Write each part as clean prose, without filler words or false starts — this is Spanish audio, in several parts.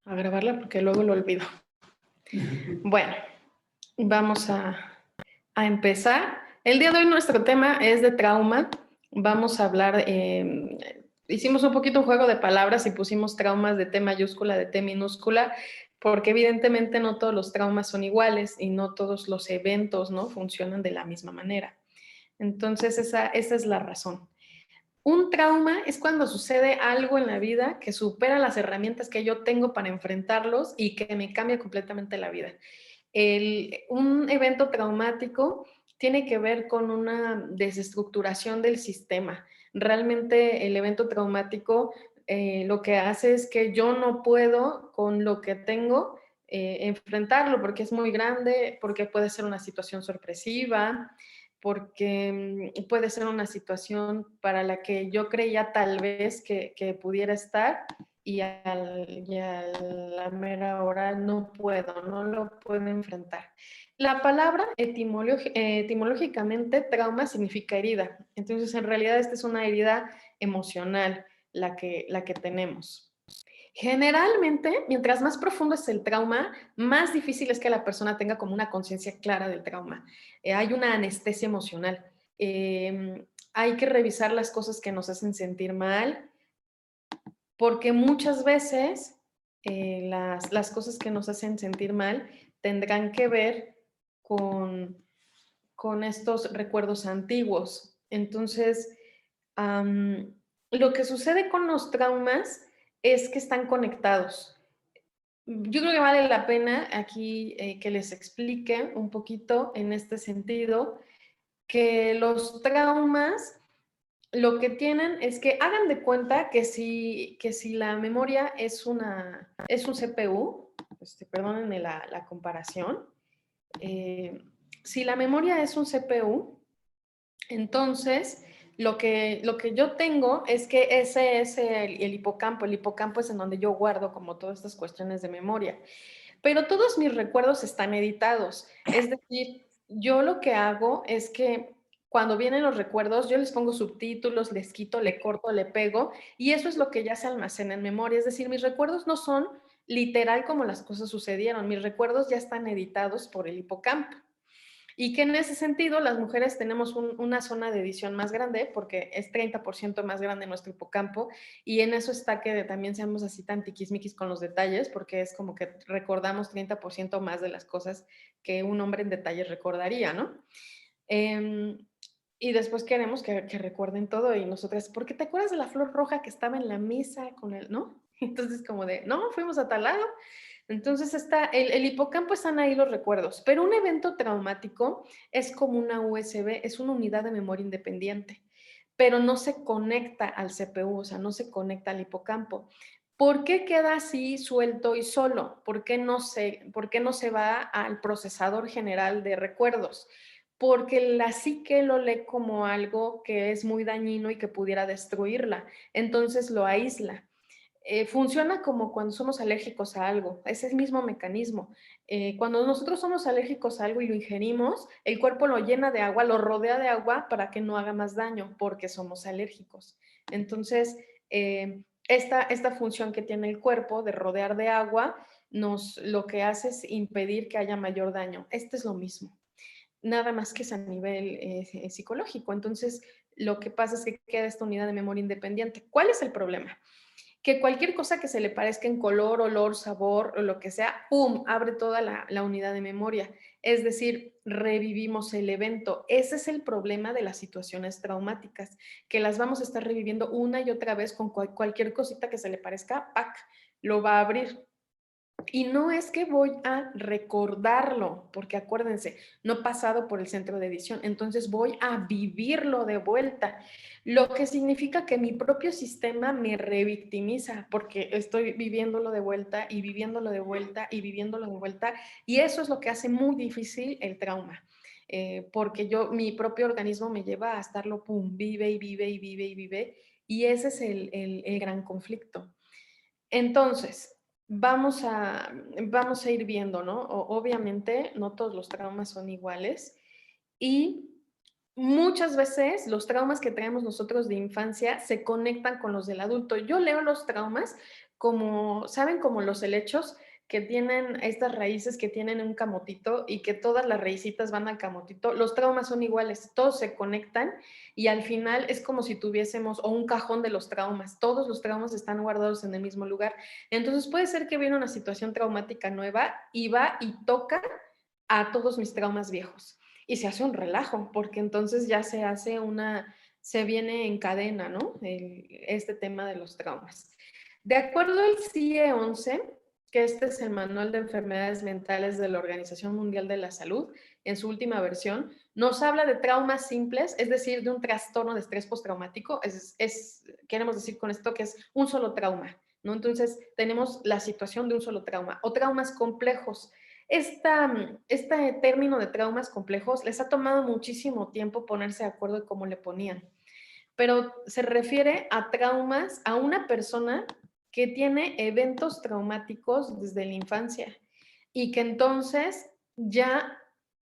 a grabarla porque luego lo olvido. Bueno, vamos a empezar. El día de hoy nuestro tema es de trauma. Vamos a hablar, hicimos un poquito un juego de palabras y pusimos traumas de T mayúscula, de T minúscula, porque evidentemente no todos los traumas son iguales y no todos los eventos, ¿no?, funcionan de la misma manera. Entonces, esa es la razón. Un trauma es cuando sucede algo en la vida que supera las herramientas que yo tengo para enfrentarlos y que me cambia completamente la vida. Un evento traumático tiene que ver con una desestructuración del sistema. Realmente el evento traumático lo que hace es que yo no puedo con lo que tengo enfrentarlo porque es muy grande, porque puede ser una situación sorpresiva, porque puede ser una situación para la que yo creía tal vez que pudiera estar y a la mera hora no puedo, no lo puedo enfrentar. La palabra etimológicamente trauma significa herida. Entonces, en realidad, esta es una herida emocional la que tenemos. Generalmente, mientras más profundo es el trauma, más difícil es que la persona tenga como una conciencia clara del trauma. Hay una anestesia emocional. Hay que revisar las cosas que nos hacen sentir mal, porque muchas veces las cosas que nos hacen sentir mal tendrán que ver con estos recuerdos antiguos. Entonces, lo que sucede con los traumas es que están conectados. Yo creo que vale la pena aquí que les explique un poquito en este sentido que los traumas lo que tienen es que hagan de cuenta que si la memoria es un CPU, perdonen la comparación, si la memoria es un CPU, entonces lo que yo tengo es que ese es el hipocampo. El hipocampo es en donde yo guardo como todas estas cuestiones de memoria. Pero todos mis recuerdos están editados. Es decir, yo lo que hago es que cuando vienen los recuerdos, yo les pongo subtítulos, les quito, le corto, le pego, y eso es lo que ya se almacena en memoria. Es decir, mis recuerdos no son literal como las cosas sucedieron. Mis recuerdos ya están editados por el hipocampo. Y que en ese sentido las mujeres tenemos una zona de edición más grande porque es 30% más grande nuestro hipocampo y en eso está que también seamos así tan tiquismiquis con los detalles porque es como que recordamos 30% más de las cosas que un hombre en detalles recordaría, ¿no? Y después queremos que recuerden todo y nosotras, ¿por qué te acuerdas de la flor roja que estaba en la mesa con él, no? Entonces como de, no, fuimos a tal lado. Entonces está, el hipocampo están ahí los recuerdos, pero un evento traumático es como una USB, es una unidad de memoria independiente, pero no se conecta al CPU, o sea, no se conecta al hipocampo. ¿Por qué queda así suelto y solo? Por qué no se va al procesador general de recuerdos? Porque la psique lo lee como algo que es muy dañino y que pudiera destruirla, entonces lo aísla. Funciona como cuando somos alérgicos a algo, es el mismo mecanismo. Cuando nosotros somos alérgicos a algo y lo ingerimos, el cuerpo lo llena de agua, lo rodea de agua para que no haga más daño, porque somos alérgicos. Entonces, esta función que tiene el cuerpo de rodear de agua, lo que hace es impedir que haya mayor daño. Este es lo mismo, nada más que es a nivel psicológico. Entonces, lo que pasa es que queda esta unidad de memoria independiente. ¿Cuál es el problema? Que cualquier cosa que se le parezca en color, olor, sabor o lo que sea, ¡pum!, abre toda la unidad de memoria. Es decir, revivimos el evento. Ese es el problema de las situaciones traumáticas, que las vamos a estar reviviendo una y otra vez con cualquier cosita que se le parezca, ¡pac!, lo va a abrir. Y no es que voy a recordarlo, porque acuérdense, no he pasado por el centro de edición, entonces voy a vivirlo de vuelta, lo que significa que mi propio sistema me revictimiza, porque estoy viviéndolo de vuelta y viviéndolo de vuelta y viviéndolo de vuelta, y eso es lo que hace muy difícil el trauma. Porque mi propio organismo me lleva a estarlo, pum, vive y vive y vive y vive, y ese es el gran conflicto. Entonces, vamos a ir viendo, ¿no? Obviamente, no todos los traumas son iguales y muchas veces los traumas que traemos nosotros de infancia se conectan con los del adulto. Yo leo los traumas como, ¿saben? Como los helechos que tienen estas raíces que tienen un camotito y que todas las raícitas van al camotito. Los traumas son iguales, todos se conectan y al final es como si tuviésemos o un cajón de los traumas. Todos los traumas están guardados en el mismo lugar. Entonces puede ser que viene una situación traumática nueva y va y toca a todos mis traumas viejos y se hace un relajo, porque entonces ya se hace se viene en cadena, ¿no? Este tema de los traumas. De acuerdo al CIE-11, que este es el Manual de Enfermedades Mentales de la Organización Mundial de la Salud, en su última versión, nos habla de traumas simples, es decir, de un trastorno de estrés postraumático. Queremos decir con esto que es un solo trauma, ¿no? Entonces, tenemos la situación de un solo trauma o traumas complejos. Este término de traumas complejos les ha tomado muchísimo tiempo ponerse de acuerdo de cómo le ponían, pero se refiere a traumas a una persona que tiene eventos traumáticos desde la infancia y que entonces ya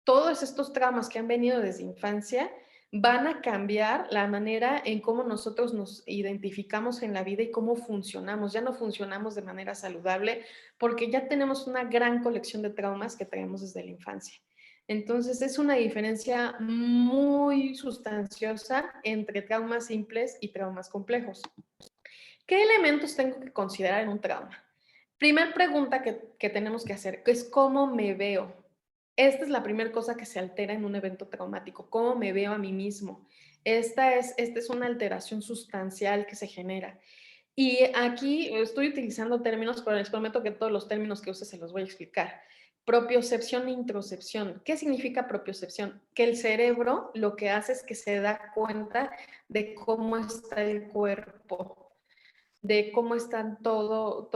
todos estos traumas que han venido desde infancia van a cambiar la manera en cómo nosotros nos identificamos en la vida y cómo funcionamos. Ya no funcionamos de manera saludable porque ya tenemos una gran colección de traumas que traemos desde la infancia. Entonces es una diferencia muy sustanciosa entre traumas simples y traumas complejos. ¿Qué elementos tengo que considerar en un trauma? Primer pregunta que tenemos que hacer es cómo me veo. Esta es la primera cosa que se altera en un evento traumático, cómo me veo a mí mismo. Esta es una alteración sustancial que se genera. Y aquí estoy utilizando términos, pero les prometo que todos los términos que use se los voy a explicar. Propiocepción e introcepción. ¿Qué significa propiocepción? Que el cerebro lo que hace es que se da cuenta de cómo está el cuerpo, de cómo está todo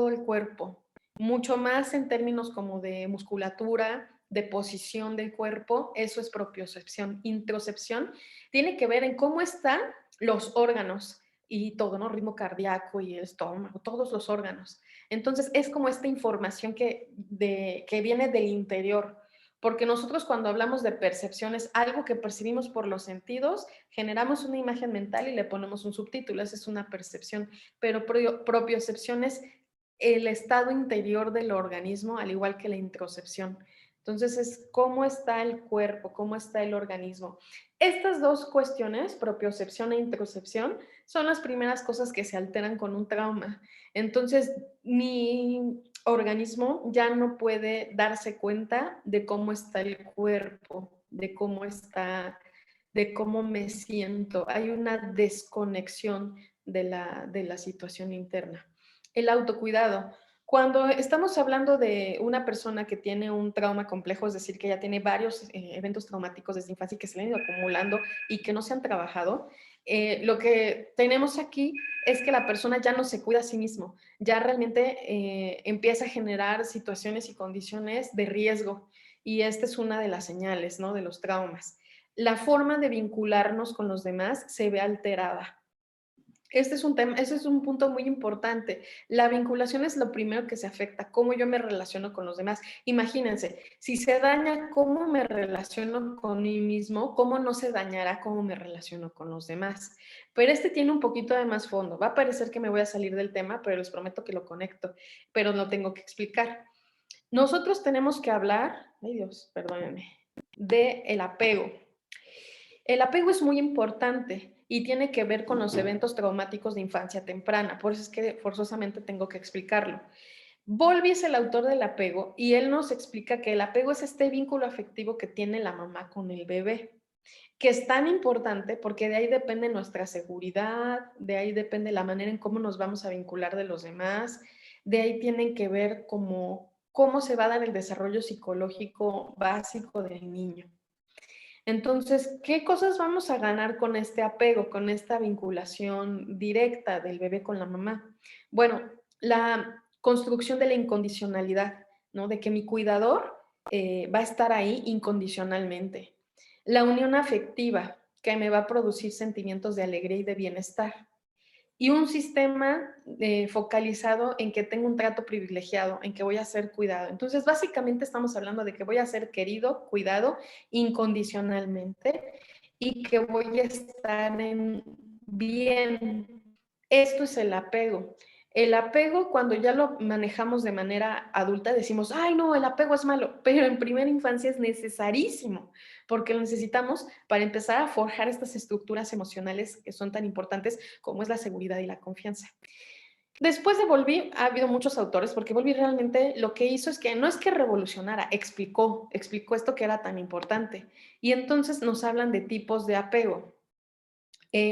el cuerpo. Mucho más en términos como de musculatura, de posición del cuerpo, eso es propiocepción. Introcepción tiene que ver en cómo están los órganos y todo, ¿no? Ritmo cardíaco y el estómago, todos los órganos. Entonces es como esta información que viene del interior, porque nosotros cuando hablamos de percepción es algo que percibimos por los sentidos, generamos una imagen mental y le ponemos un subtítulo, esa es una percepción, pero propiocepción es el estado interior del organismo, al igual que la introcepción. Entonces es cómo está el cuerpo, cómo está el organismo. Estas dos cuestiones, propiocepción e introcepción, son las primeras cosas que se alteran con un trauma. Entonces, mi organismo ya no puede darse cuenta de cómo está el cuerpo, de cómo me siento. Hay una desconexión de la situación interna. El autocuidado. Cuando estamos hablando de una persona que tiene un trauma complejo, es decir, que ya tiene varios eventos traumáticos desde infancia y que se le han ido acumulando y que no se han trabajado, lo que tenemos aquí es que la persona ya no se cuida a sí mismo, ya realmente empieza a generar situaciones y condiciones de riesgo. Y esta es una de las señales, ¿no? De los traumas. La forma de vincularnos con los demás se ve alterada. Este es un tema, ese es un punto muy importante. La vinculación es lo primero que se afecta, cómo yo me relaciono con los demás. Imagínense, si se daña cómo me relaciono con mí mismo, cómo no se dañará cómo me relaciono con los demás. Pero este tiene un poquito de más fondo. Va a parecer que me voy a salir del tema, pero les prometo que lo conecto, pero lo tengo que explicar. Nosotros tenemos que hablar, ay Dios, perdónenme, de el apego. El apego es muy importante y tiene que ver con los eventos traumáticos de infancia temprana, por eso es que forzosamente tengo que explicarlo. Bowlby es el autor del apego y él nos explica que el apego es este vínculo afectivo que tiene la mamá con el bebé, que es tan importante porque de ahí depende nuestra seguridad, de ahí depende la manera en cómo nos vamos a vincular de los demás, de ahí tienen que ver cómo se va a dar el desarrollo psicológico básico del niño. Entonces, ¿qué cosas vamos a ganar con este apego, con esta vinculación directa del bebé con la mamá? Bueno, la construcción de la incondicionalidad, ¿no? De que mi cuidador va a estar ahí incondicionalmente. La unión afectiva, que me va a producir sentimientos de alegría y de bienestar. y un sistema focalizado en que tengo un trato privilegiado, en que voy a ser cuidado. Entonces, básicamente estamos hablando de que voy a ser querido, cuidado incondicionalmente y que voy a estar en bien. Esto es el apego. El apego, cuando ya lo manejamos de manera adulta, decimos, ay, no, el apego es malo, pero en primera infancia es necesarísimo, porque lo necesitamos para empezar a forjar estas estructuras emocionales que son tan importantes como es la seguridad y la confianza. Después de Volvi, ha habido muchos autores, porque Volvi realmente lo que hizo es que no es que revolucionara, explicó esto que era tan importante. Y entonces nos hablan de tipos de apego.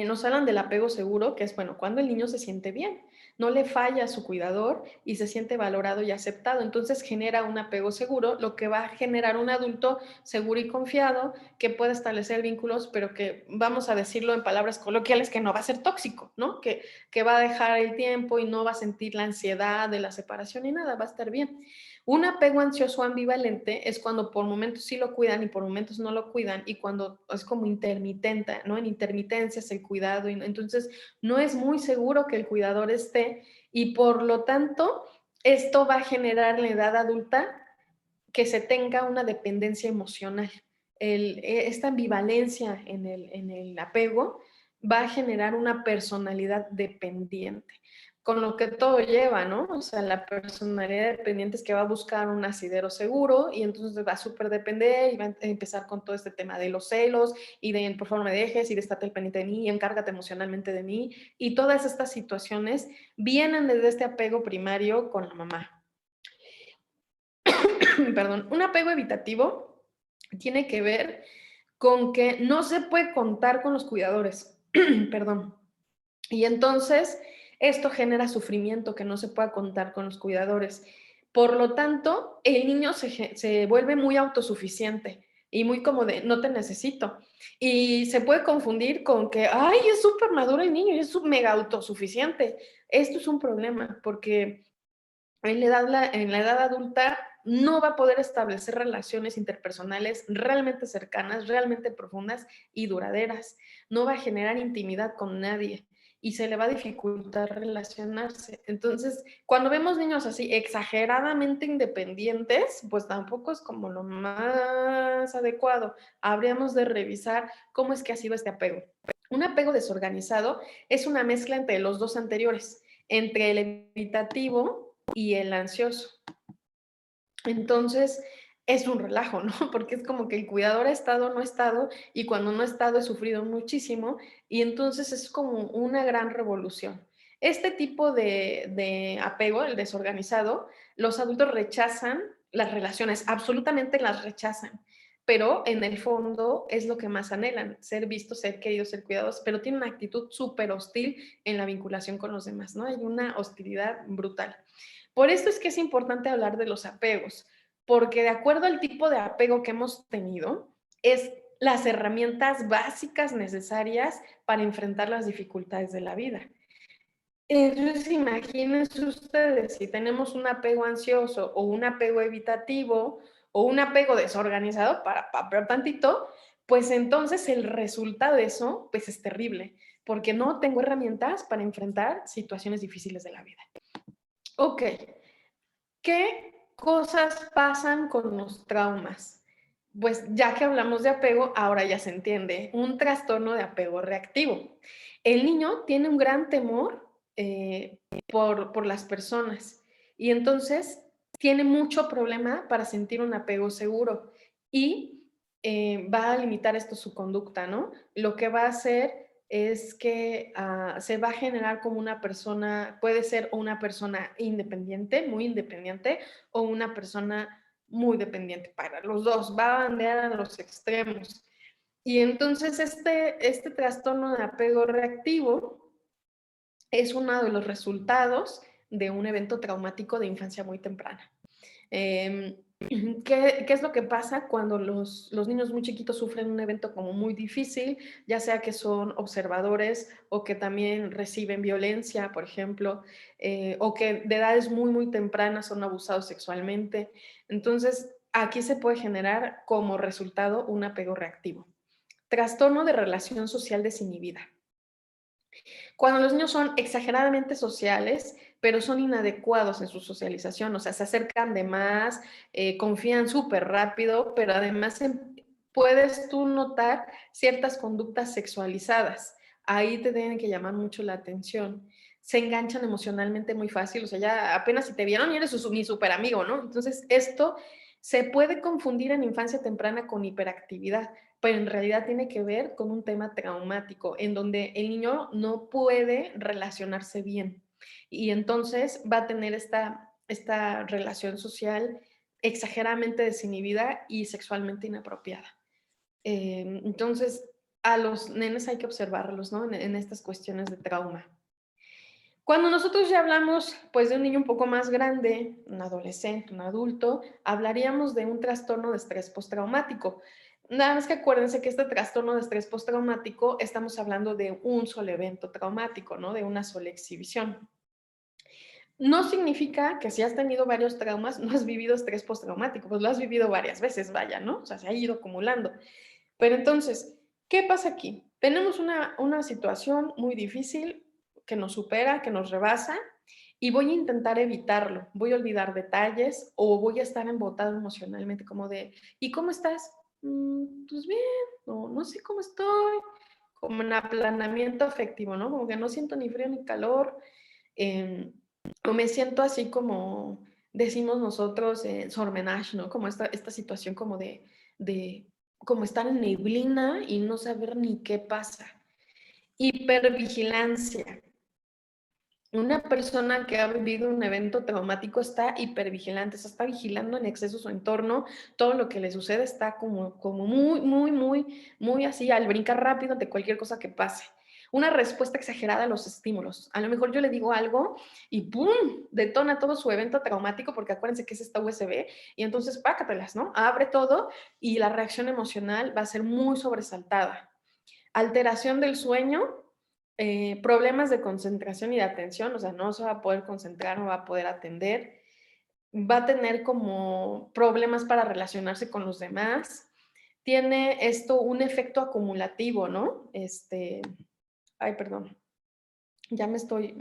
Nos hablan del apego seguro, que es, bueno, cuando el niño se siente bien, no le falla a su cuidador y se siente valorado y aceptado. Entonces genera un apego seguro, lo que va a generar un adulto seguro y confiado que puede establecer vínculos, pero que, vamos a decirlo en palabras coloquiales, que no va a ser tóxico, ¿no? Que va a dejar el tiempo y no va a sentir la ansiedad de la separación y nada, va a estar bien. Un apego ansioso ambivalente es cuando por momentos sí lo cuidan y por momentos no lo cuidan y cuando es como intermitente, ¿no? En intermitencia es el cuidado y entonces no es muy seguro que el cuidador esté y por lo tanto esto va a generar en la edad adulta que se tenga una dependencia emocional. Esta ambivalencia en el apego va a generar una personalidad dependiente, con lo que todo lleva, ¿no? O sea, la personalidad dependiente es que va a buscar un asidero seguro y entonces va a súper depender y va a empezar con todo este tema de los celos y de por favor me dejes y de estate el pendiente de mí y encárgate emocionalmente de mí y todas estas situaciones vienen desde este apego primario con la mamá. Perdón, un apego evitativo tiene que ver con que no se puede contar con los cuidadores, perdón. Y entonces esto genera sufrimiento, que no se pueda contar con los cuidadores. Por lo tanto, el niño se vuelve muy autosuficiente y muy como de, no te necesito. Y se puede confundir con que, ay, es súper maduro el niño, es mega autosuficiente. Esto es un problema porque en la edad adulta no va a poder establecer relaciones interpersonales realmente cercanas, realmente profundas y duraderas. No va a generar intimidad con nadie y se le va a dificultar relacionarse. Entonces, cuando vemos niños así exageradamente independientes, pues tampoco es como lo más adecuado. Habríamos de revisar cómo es que ha sido este apego. Un apego desorganizado es una mezcla entre los dos anteriores, entre el evitativo y el ansioso. Entonces, es un relajo, ¿no? Porque es como que el cuidador ha estado, no ha estado, y cuando no ha estado he sufrido muchísimo, y entonces es como una gran revolución. Este tipo de apego, el desorganizado, los adultos rechazan las relaciones, absolutamente las rechazan, pero en el fondo es lo que más anhelan, ser vistos, ser queridos, ser cuidados, pero tienen una actitud súper hostil en la vinculación con los demás, ¿no? Hay una hostilidad brutal. Por esto es que es importante hablar de los apegos, porque de acuerdo al tipo de apego que hemos tenido, es las herramientas básicas necesarias para enfrentar las dificultades de la vida. Entonces, imagínense ustedes, si tenemos un apego ansioso o un apego evitativo o un apego desorganizado, para peor tantito, pues entonces el resultado de eso, pues es terrible, porque no tengo herramientas para enfrentar situaciones difíciles de la vida. Ok, ¿qué cosas pasan con los traumas? Pues ya que hablamos de apego, ahora ya se entiende, un trastorno de apego reactivo. El niño tiene un gran temor por las personas y entonces tiene mucho problema para sentir un apego seguro y va a limitar esto su conducta, ¿no? Lo que va a hacer es que se va a generar como una persona, puede ser una persona independiente, muy independiente, o una persona muy dependiente. Para los dos, va a bandear a los extremos. Y entonces este trastorno de apego reactivo es uno de los resultados de un evento traumático de infancia muy temprana. Eh, ¿qué es lo que pasa cuando los niños muy chiquitos sufren un evento como muy difícil, ya sea que son observadores o que también reciben violencia, por ejemplo, o que de edades muy, muy tempranas son abusados sexualmente? Entonces, aquí se puede generar como resultado un apego reactivo. Trastorno de relación social desinhibida. Cuando los niños son exageradamente sociales, pero son inadecuados en su socialización, o sea, se acercan de más, confían súper rápido, pero además puedes tú notar ciertas conductas sexualizadas. Ahí te tienen que llamar mucho la atención. Se enganchan emocionalmente muy fácil, o sea, ya apenas si te vieron y eres mi súper amigo, ¿no? Entonces, esto se puede confundir en infancia temprana con hiperactividad, pero en realidad tiene que ver con un tema traumático, en donde el niño no puede relacionarse bien y entonces va a tener esta relación social exageradamente desinhibida y sexualmente inapropiada. Entonces, a los nenes hay que observarlos, ¿no? En estas cuestiones de trauma. Cuando nosotros ya hablamos, pues, de un niño un poco más grande, un adolescente, un adulto, hablaríamos de un trastorno de estrés postraumático. Nada más que acuérdense que este trastorno de estrés postraumático estamos hablando de un solo evento traumático, ¿no? De una sola exhibición. No significa que si has tenido varios traumas, no has vivido estrés postraumático, pues lo has vivido varias veces, vaya, ¿no? O sea, se ha ido acumulando. Pero entonces, ¿qué pasa aquí? Tenemos una situación muy difícil que nos supera, que nos rebasa, y voy a intentar evitarlo. Voy a olvidar detalles o voy a estar embotado emocionalmente, como de, ¿y cómo estás? Pues bien, o no sé cómo estoy, como en aplanamiento afectivo, ¿no? Como que no siento ni frío ni calor, eh, o me siento así como decimos nosotros, sormenage, ¿no? Como esta situación como de como estar en neblina y no saber ni qué pasa. Hipervigilancia. Una persona que ha vivido un evento traumático está hipervigilante, o sea, está vigilando en exceso su entorno, todo lo que le sucede está como muy así, al brincar rápido ante cualquier cosa que pase. Una respuesta exagerada a los estímulos. A lo mejor yo le digo algo y ¡pum! Detona todo su evento traumático, porque acuérdense que es esta USB, y entonces pácatelas, ¿no? Abre todo y la reacción emocional va a ser muy sobresaltada. Alteración del sueño, problemas de concentración y de atención, o sea, no se va a poder concentrar, no va a poder atender, va a tener como problemas para relacionarse con los demás. Tiene esto un efecto acumulativo, ¿no? Ay, perdón, ya me estoy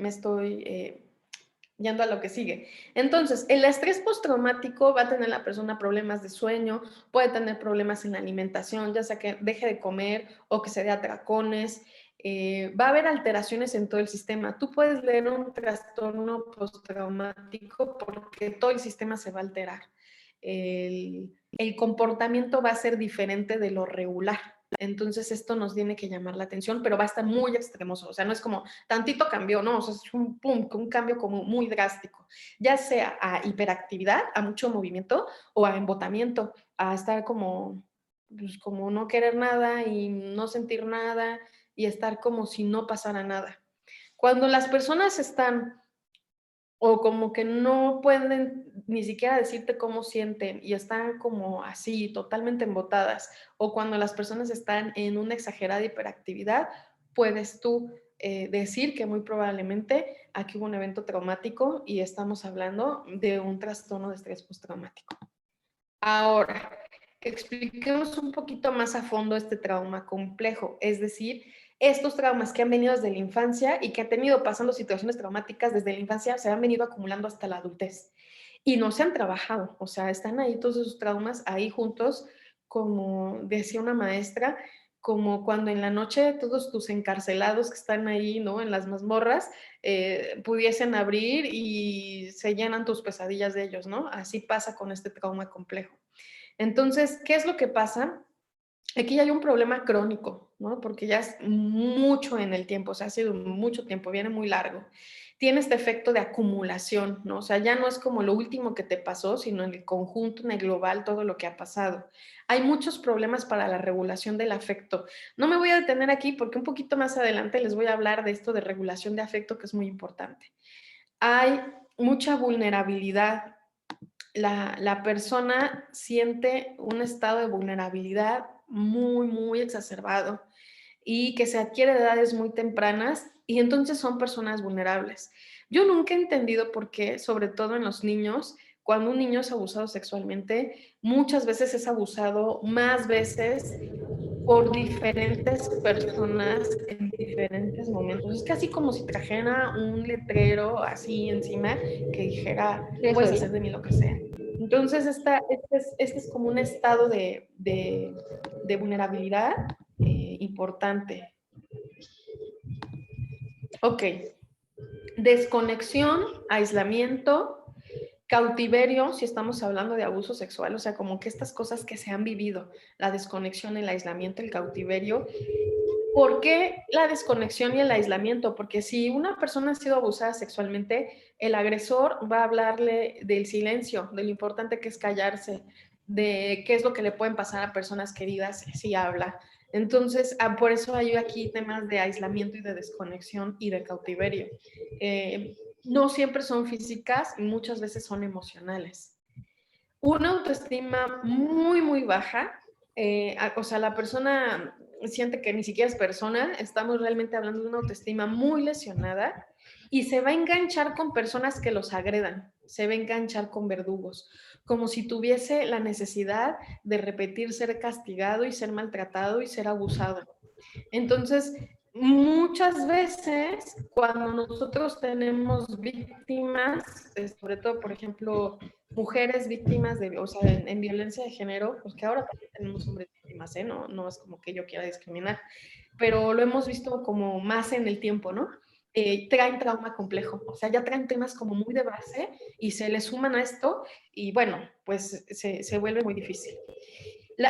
yendo a lo que sigue. Entonces, el estrés postraumático va a tener la persona problemas de sueño, puede tener problemas en la alimentación, ya sea que deje de comer o que se dé atracones. Va a haber alteraciones en todo el sistema. Tú puedes leer un trastorno postraumático porque todo el sistema se va a alterar. El comportamiento va a ser diferente de lo regular. Entonces esto nos tiene que llamar la atención, pero va a estar muy extremoso. O sea, no es como tantito cambió, no, o sea, es un pum, un cambio como muy drástico, ya sea a hiperactividad, a mucho movimiento o a embotamiento, a estar como, pues, como no querer nada y no sentir nada y estar como si no pasara nada. Cuando las personas están o como que no pueden ni siquiera decirte cómo sienten y están como así, totalmente embotadas, o cuando las personas están en una exagerada hiperactividad, puedes tú decir que muy probablemente aquí hubo un evento traumático y estamos hablando de un trastorno de estrés postraumático. Ahora, expliquemos un poquito más a fondo este trauma complejo, es decir, estos traumas que han venido desde la infancia y que han tenido pasando situaciones traumáticas desde la infancia se han venido acumulando hasta la adultez y no se han trabajado, o sea, están ahí todos esos traumas ahí juntos, como decía una maestra, como cuando en la noche todos tus encarcelados que están ahí, ¿no? En las mazmorras, pudiesen abrir y se llenan tus pesadillas de ellos, ¿no? Así pasa con este trauma complejo. Entonces, ¿qué es lo que pasa? Aquí ya hay un problema crónico, ¿no? Porque ya es mucho en el tiempo, o sea, ha sido mucho tiempo, viene muy largo. Tiene este efecto de acumulación, ¿no? O sea, ya no es como lo último que te pasó, sino en el conjunto, en el global, todo lo que ha pasado. Hay muchos problemas para la regulación del afecto. No me voy a detener aquí porque un poquito más adelante les voy a hablar de esto de regulación de afecto, que es muy importante. Hay mucha vulnerabilidad. La persona siente un estado de vulnerabilidad muy exacerbado y que se adquiere de edades muy tempranas y entonces son personas vulnerables. Yo nunca he entendido por qué, sobre todo en los niños, cuando un niño es abusado sexualmente, muchas veces es abusado más veces por diferentes personas en diferentes momentos. Es casi como si trajera un letrero así encima que dijera, puedes hacer de mí lo que sea. Entonces, este es como un estado de vulnerabilidad importante. Ok. Desconexión, aislamiento, cautiverio, si estamos hablando de abuso sexual, o sea, como que estas cosas que se han vivido, la desconexión, el aislamiento, el cautiverio. ¿Por qué la desconexión y el aislamiento? Porque si una persona ha sido abusada sexualmente, el agresor va a hablarle del silencio, de lo importante que es callarse, de qué es lo que le pueden pasar a personas queridas si habla. Entonces, por eso hay aquí temas de aislamiento y de desconexión y de cautiverio. No siempre son físicas, muchas veces son emocionales. Una autoestima muy, muy baja, o sea, la persona siente que ni siquiera es persona, estamos realmente hablando de una autoestima muy lesionada y se va a enganchar con personas que los agredan, se va a enganchar con verdugos, como si tuviese la necesidad de repetir ser castigado y ser maltratado y ser abusado. Entonces, muchas veces cuando nosotros tenemos víctimas, sobre todo, por ejemplo, mujeres víctimas de, o sea, en violencia de género, pues que ahora también tenemos hombres víctimas, ¿eh? No, no es como que yo quiera discriminar, pero lo hemos visto como más en el tiempo, ¿no? Traen trauma complejo, o sea, ya traen temas como muy de base y se le suman a esto y bueno, pues se vuelve muy difícil.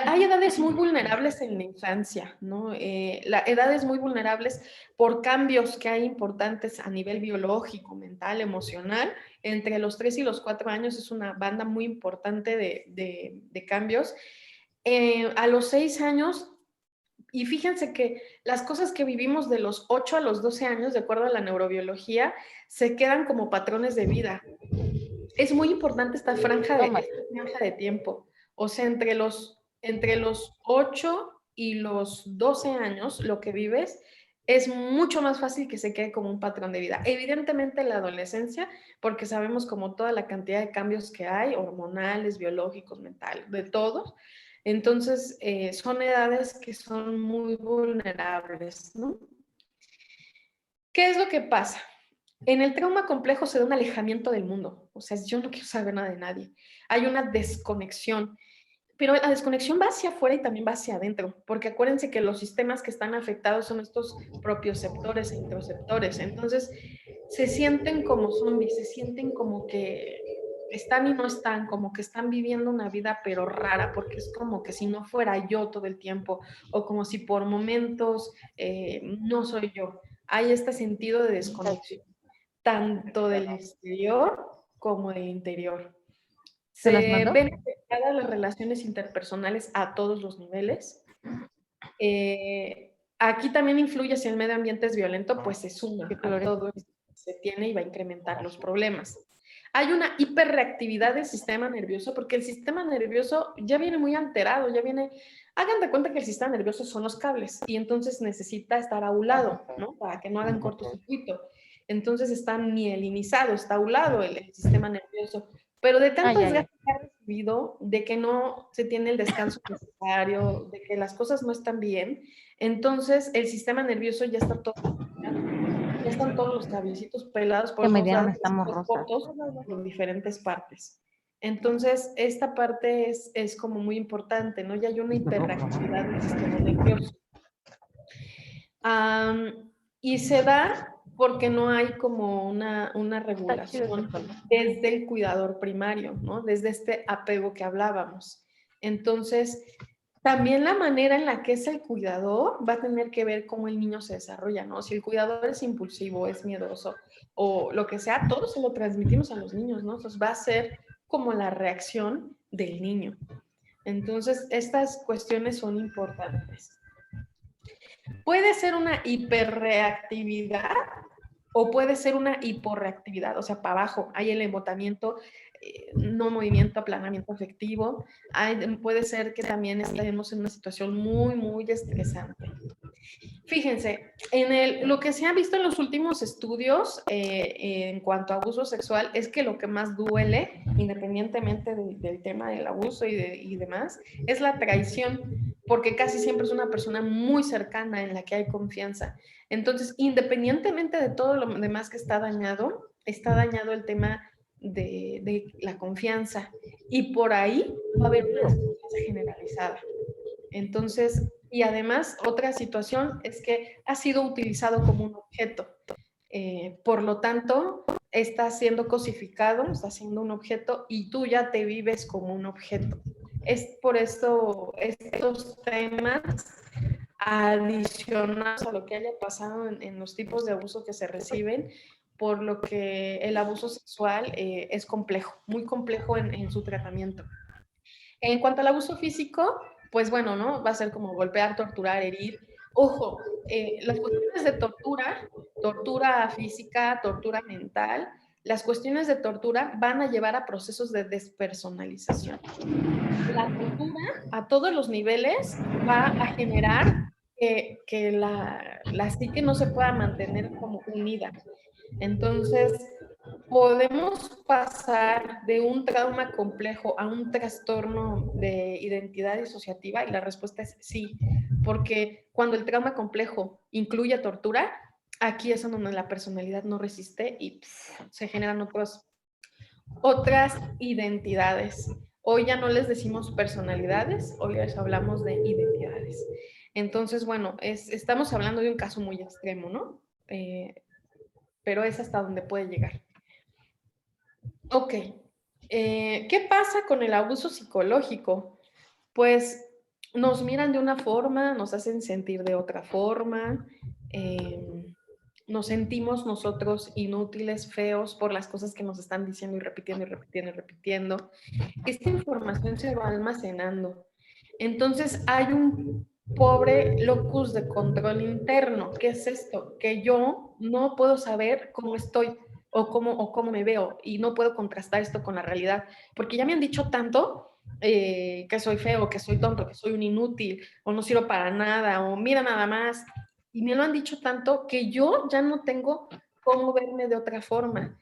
Hay edades muy vulnerables en la infancia, ¿no? Edades muy vulnerables por cambios que hay importantes a nivel biológico, mental, emocional. Entre los 3 y los 4 años es una banda muy importante de cambios. A los 6 años, y fíjense que las cosas que vivimos de los 8 a los 12 años, de acuerdo a la neurobiología, se quedan como patrones de vida. Es muy importante esta franja de tiempo. O sea, entre los 8 y los 12 años, lo que vives es mucho más fácil que se quede como un patrón de vida. Evidentemente en la adolescencia, porque sabemos como toda la cantidad de cambios que hay, hormonales, biológicos, mentales, de todos. Entonces, son edades que son muy vulnerables, ¿no? ¿Qué es lo que pasa? En el trauma complejo se da un alejamiento del mundo, o sea, yo no quiero saber nada de nadie. Hay una desconexión, pero la desconexión va hacia afuera y también va hacia adentro, porque acuérdense que los sistemas que están afectados son estos propioceptores e introceptores, entonces se sienten como zombies, se sienten como que están y no están, como que están viviendo una vida pero rara, porque es como que si no fuera yo todo el tiempo, o como si por momentos no soy yo. Hay este sentido de desconexión tanto del exterior como del interior. Se ven afectadas las relaciones interpersonales a todos los niveles. Aquí también influye si el medio ambiente es violento, pues se suma a todo esto que se tiene y va a incrementar los problemas. Hay una hiperreactividad del sistema nervioso porque el sistema nervioso ya viene muy alterado, ya viene, hagan de cuenta que el sistema nervioso son los cables y entonces necesita estar a un lado, ¿no? Para que no hagan cortocircuito. Entonces está mielinizado, está a un lado el sistema nervioso, pero de tanto desgaste que ha recibido, de que no se tiene el descanso necesario, de que las cosas no están bien, entonces el sistema nervioso ya está todo, ya están todos los cablecitos pelados por los lados, cortos por diferentes partes. Entonces, esta parte es como muy importante, ¿no? Ya hay una hiperreactividad del sistema nervioso. Y se da porque no hay como una regulación desde el cuidador primario, ¿no? Desde este apego que hablábamos. Entonces, también la manera en la que es el cuidador va a tener que ver cómo el niño se desarrolla, ¿no? Si el cuidador es impulsivo, es miedoso o lo que sea, todo se lo transmitimos a los niños, ¿no? Entonces va a ser como la reacción del niño. Entonces, estas cuestiones son importantes. Puede ser una hiperreactividad o puede ser una hiporreactividad, o sea, para abajo. Hay el embotamiento, no movimiento, aplanamiento afectivo. Puede ser que también estemos en una situación muy, muy estresante. Fíjense, lo que se ha visto en los últimos estudios en cuanto a abuso sexual es que lo que más duele, independientemente del tema del abuso y demás, es la traición. porque casi siempre es una persona muy cercana en la que hay confianza. Entonces, independientemente de todo lo demás que está dañado el tema de la confianza. Y por ahí va a haber una desconfianza generalizada. Entonces, y además, otra situación es que ha sido utilizado como un objeto. Por lo tanto, está siendo cosificado, está siendo un objeto y tú ya te vives como un objeto. Es por esto estos temas adicionados a lo que haya pasado en los tipos de abuso que se reciben, por lo que el abuso sexual es complejo, muy complejo en su tratamiento. En cuanto al abuso físico, pues bueno, ¿no? Va a ser como golpear, torturar, herir. Ojo, las cuestiones de tortura, tortura física, tortura mental, las cuestiones de tortura van a llevar a procesos de despersonalización. La tortura a todos los niveles va a generar que la psique no se pueda mantener como unida. Entonces, podemos pasar de un trauma complejo a un trastorno de identidad disociativa y la respuesta es sí, porque cuando el trauma complejo incluye tortura, aquí es donde la personalidad no resiste y se generan otras identidades. Hoy ya no les decimos personalidades, hoy les hablamos de identidades. Entonces, bueno, estamos hablando de un caso muy extremo, ¿no? Pero es hasta donde puede llegar. Ok. ¿Qué pasa con el abuso psicológico? Pues nos miran de una forma, nos hacen sentir de otra forma, nos sentimos nosotros inútiles, feos por las cosas que nos están diciendo y repitiendo y repitiendo y repitiendo. Esta información se va almacenando. Entonces hay un pobre locus de control interno. ¿Qué es esto? Que yo no puedo saber cómo estoy o cómo me veo y no puedo contrastar esto con la realidad, porque ya me han dicho tanto que soy feo, que soy tonto, que soy un inútil o no sirvo para nada o mira nada más. Y me lo han dicho tanto que yo ya no tengo cómo verme de otra forma.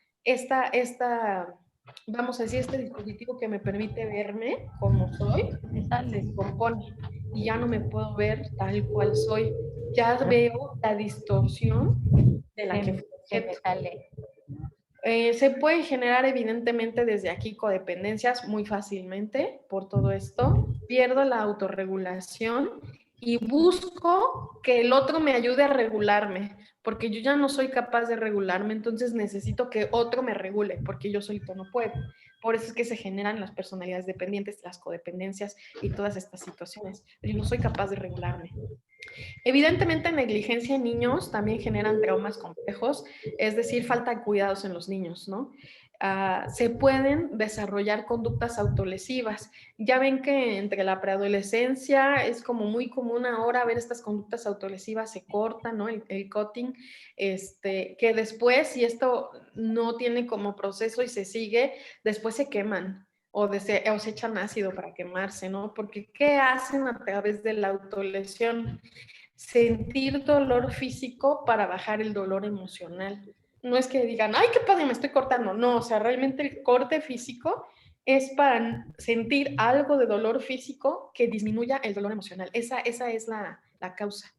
Vamos a decir, este dispositivo que me permite verme como soy, se descompone y ya no me puedo ver tal cual soy. Ya veo la distorsión de la que fue objeto. Se pueden generar evidentemente desde aquí codependencias muy fácilmente por todo esto. Pierdo la autorregulación y busco que el otro me ayude a regularme, porque yo ya no soy capaz de regularme, entonces necesito que otro me regule, porque yo solito no puedo. Por eso es que se generan las personalidades dependientes, las codependencias y todas estas situaciones. Yo no soy capaz de regularme. Evidentemente, negligencia en niños también generan traumas complejos, es decir, falta de cuidados en los niños, ¿no? Se pueden desarrollar conductas autolesivas. Ya ven que entre la preadolescencia es como muy común ahora ver estas conductas autolesivas, se cortan, ¿no? El cutting, que después, si esto no tiene como proceso y se sigue, después se queman o se echan ácido para quemarse, ¿no? Porque ¿qué hacen a través de la autolesión? Sentir dolor físico para bajar el dolor emocional. No es que digan, ay, qué padre, me estoy cortando. No, o sea, realmente el corte físico es para sentir algo de dolor físico que disminuya el dolor emocional. Esa es la causa.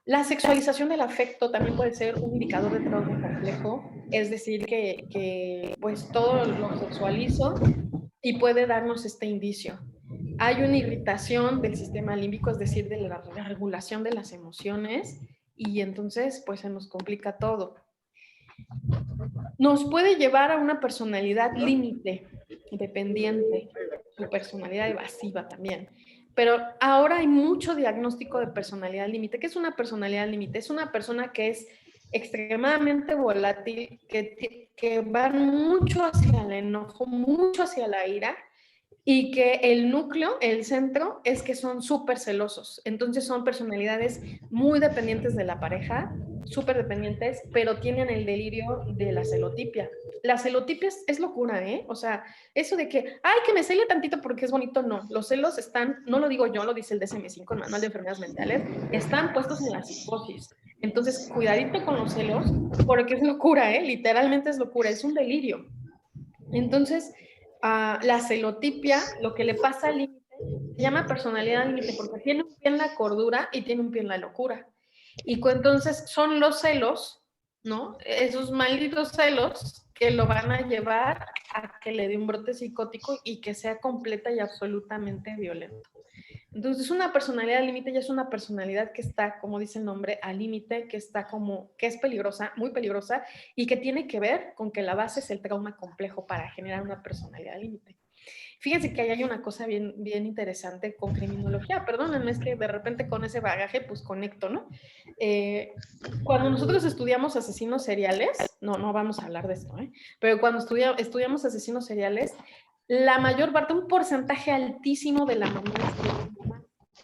La sexualización del afecto también puede ser un indicador de trauma complejo, es decir, que pues todo lo sexualizo y puede darnos este indicio. Hay una irritación del sistema límbico, es decir, de la regulación de las emociones, y entonces pues se nos complica todo. Nos puede llevar a una personalidad límite, dependiente, su personalidad evasiva también. Pero ahora hay mucho diagnóstico de personalidad límite. ¿Qué es una personalidad límite? Es una persona que es extremadamente volátil, que va mucho hacia el enojo, mucho hacia la ira, y que el núcleo, el centro, es que son súper celosos. Entonces son personalidades muy dependientes de la pareja, súper dependientes, pero tienen el delirio de la celotipia. La celotipia es locura, ¿eh? O sea, eso de que, ay, que me cele tantito porque es bonito, no. Los celos están, no lo digo yo, lo dice el DSM-5, el Manual de Enfermedades Mentales, están puestos en la psicosis. Entonces, cuidadito con los celos, porque es locura, ¿eh? Literalmente es locura, es un delirio. Entonces, la celotipia, lo que le pasa al límite llama personalidad límite porque tiene un pie en la cordura y tiene un pie en la locura. Y entonces son los celos, ¿no? Esos malditos celos que lo van a llevar a que le dé un brote psicótico y que sea completa y absolutamente violento. Entonces, una personalidad límite ya es una personalidad que está, como dice el nombre, al límite, que está como, que es peligrosa, muy peligrosa, y que tiene que ver con que la base es el trauma complejo para generar una personalidad límite. Fíjense que ahí hay una cosa bien, bien interesante con criminología. Perdónenme, es que de repente con ese bagaje, pues conecto, ¿no? Cuando nosotros estudiamos asesinos seriales, no vamos a hablar de esto, ¿eh? Pero cuando estudiamos asesinos seriales, la mayor parte, un porcentaje altísimo de la mamá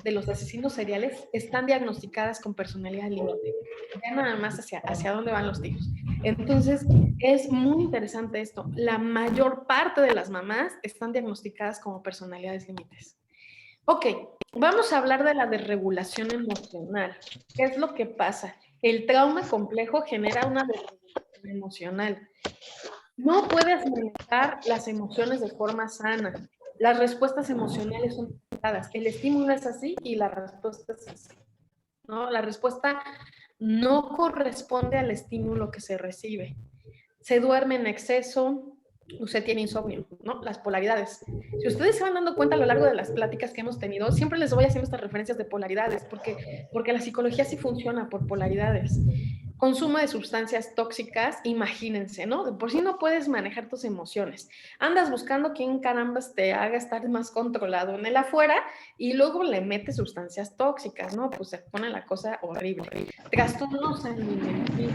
de los asesinos seriales están diagnosticadas con personalidad límite. Ya nada más hacia dónde van los tiros. Entonces, es muy interesante esto. La mayor parte de las mamás están diagnosticadas como personalidades límites. Ok, vamos a hablar de la desregulación emocional. ¿Qué es lo que pasa? El trauma complejo genera una desregulación emocional. No puedes manejar las emociones de forma sana. Las respuestas emocionales son limitadas. El estímulo es así y la respuesta es así, ¿no? La respuesta no corresponde al estímulo que se recibe. Se duerme en exceso, usted tiene insomnio, ¿no? Las polaridades. Si ustedes se van dando cuenta a lo largo de las pláticas que hemos tenido, siempre les voy haciendo estas referencias de polaridades, porque la psicología sí funciona por polaridades. Consumo de sustancias tóxicas, imagínense, ¿no? De por sí no puedes manejar tus emociones. Andas buscando quién carambas te haga estar más controlado en el afuera y luego le metes sustancias tóxicas, ¿no? Pues se pone la cosa horrible. Trastornos alimenticios.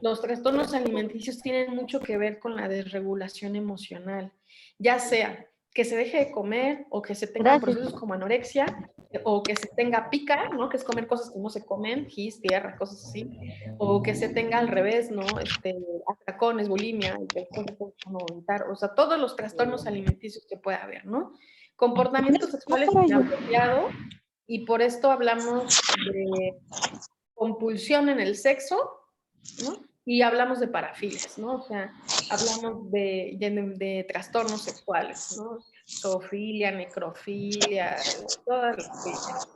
Los trastornos alimenticios tienen mucho que ver con la desregulación emocional, ya sea que se deje de comer o que se tengan procesos como anorexia o que se tenga pica, ¿no? Que es comer cosas que no se comen, gis, tierra, cosas así, o que se tenga al revés, ¿no? Atracones, bulimia, y que después se puede vomitar, o sea, todos los trastornos alimenticios que pueda haber, ¿no? Comportamientos sexuales inapropiados, y por esto hablamos de compulsión en el sexo, ¿no? Y hablamos de parafilias, ¿no? O sea, hablamos de trastornos sexuales, ¿no? Zoofilia, necrofilia, todas las filias.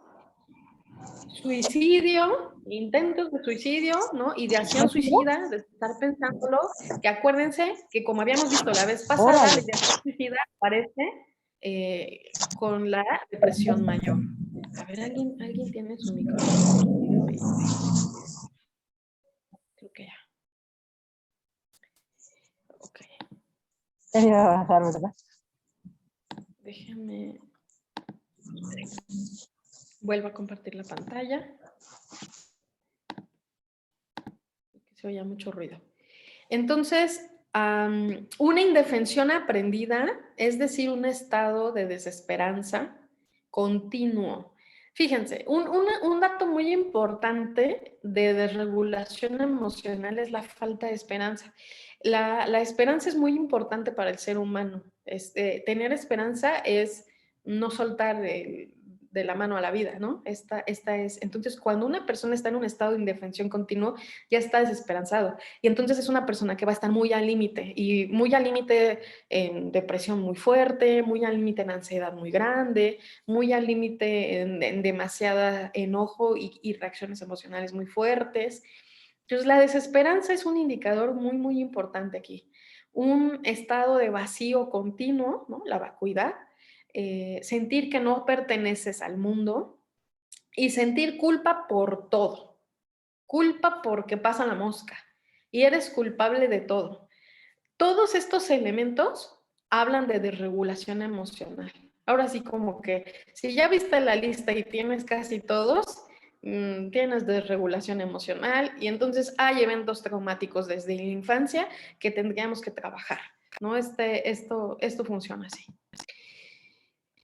Suicidio, intentos de suicidio, ¿no? Ideación suicida, de estar pensándolo, que acuérdense que como habíamos visto la vez pasada, la ideación suicida aparece con la depresión mayor. A ver, ¿alguien tiene su micrófono? Creo que ya. Ok. Déjame. Vuelvo a compartir la pantalla. Se oye mucho ruido. Entonces, una indefensión aprendida, es decir, un estado de desesperanza continuo. Fíjense, un dato muy importante de desregulación emocional es la falta de esperanza. La esperanza es muy importante para el ser humano. Tener esperanza es no soltar de la mano a la vida, ¿no? Esta es, entonces, cuando una persona está en un estado de indefensión continuo, ya está desesperanzado. Y entonces es una persona que va a estar muy al límite, y muy al límite en depresión muy fuerte, muy al límite en ansiedad muy grande, muy al límite en demasiada enojo y reacciones emocionales muy fuertes. Entonces, la desesperanza es un indicador muy, muy importante aquí. Un estado de vacío continuo, ¿no? La vacuidad, sentir que no perteneces al mundo y sentir culpa por todo. Culpa porque pasa la mosca y eres culpable de todo. Todos estos elementos hablan de desregulación emocional. Ahora sí, como que si ya viste la lista y tienes casi todos, tienes desregulación emocional y entonces hay eventos traumáticos desde la infancia que tendríamos que trabajar, ¿no? Esto funciona así.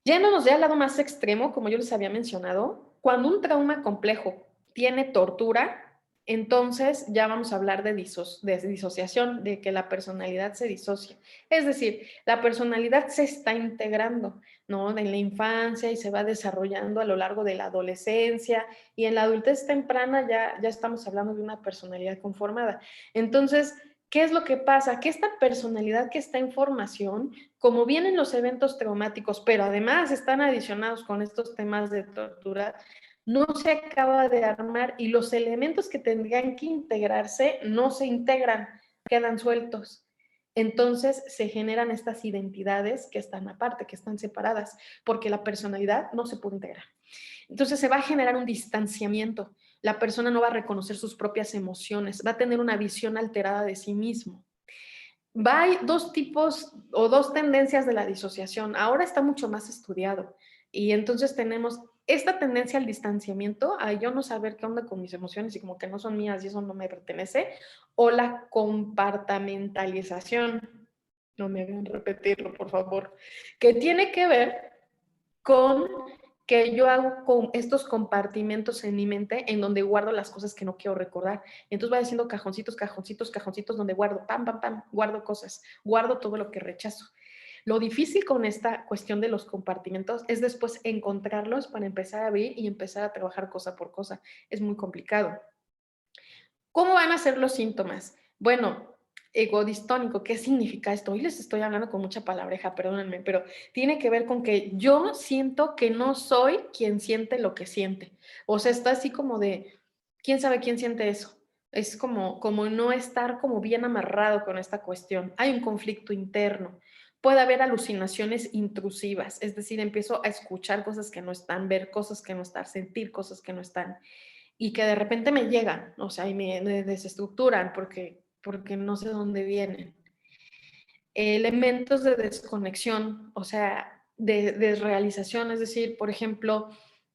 Yéndonos ya al lado más extremo, como yo les había mencionado, cuando un trauma complejo tiene tortura, entonces ya vamos a hablar de disociación, de que la personalidad se disocia. Es decir, la personalidad se está integrando, ¿no? En la infancia y se va desarrollando a lo largo de la adolescencia, y en la adultez temprana ya estamos hablando de una personalidad conformada. Entonces, ¿Qué es lo que pasa? Que esta personalidad que está en formación, como vienen los eventos traumáticos, pero además están adicionados con estos temas de tortura, no se acaba de armar y los elementos que tendrían que integrarse no se integran, quedan sueltos. Entonces se generan estas identidades que están aparte, que están separadas, porque la personalidad no se puede integrar. Entonces se va a generar un distanciamiento. La persona no va a reconocer sus propias emociones, va a tener una visión alterada de sí mismo. Hay dos tipos o dos tendencias de la disociación. Ahora está mucho más estudiado y entonces tenemos esta tendencia al distanciamiento, a yo no saber qué onda con mis emociones y como que no son mías y eso no me pertenece, o la compartamentalización. No me hagan repetirlo, por favor, que tiene que ver con que yo hago con estos compartimentos en mi mente en donde guardo las cosas que no quiero recordar. Entonces va haciendo cajoncitos, cajoncitos, cajoncitos donde guardo, pam, pam, pam, guardo cosas, guardo todo lo que rechazo. Lo difícil con esta cuestión de los compartimentos es después encontrarlos para empezar a abrir y empezar a trabajar cosa por cosa. Es muy complicado. ¿Cómo van a ser los síntomas? Bueno, ego distónico, ¿qué significa esto? Hoy les estoy hablando con mucha palabreja, perdónenme, pero tiene que ver con que yo siento que no soy quien siente lo que siente. O sea, está así como de, ¿quién sabe quién siente eso? Es como no estar como bien amarrado con esta cuestión. Hay un conflicto interno. Puede haber alucinaciones intrusivas, es decir, empiezo a escuchar cosas que no están, ver cosas que no están, sentir cosas que no están y que de repente me llegan, o sea, y me desestructuran porque no sé dónde vienen. Elementos de desconexión, o sea, de desrealización, es decir, por ejemplo,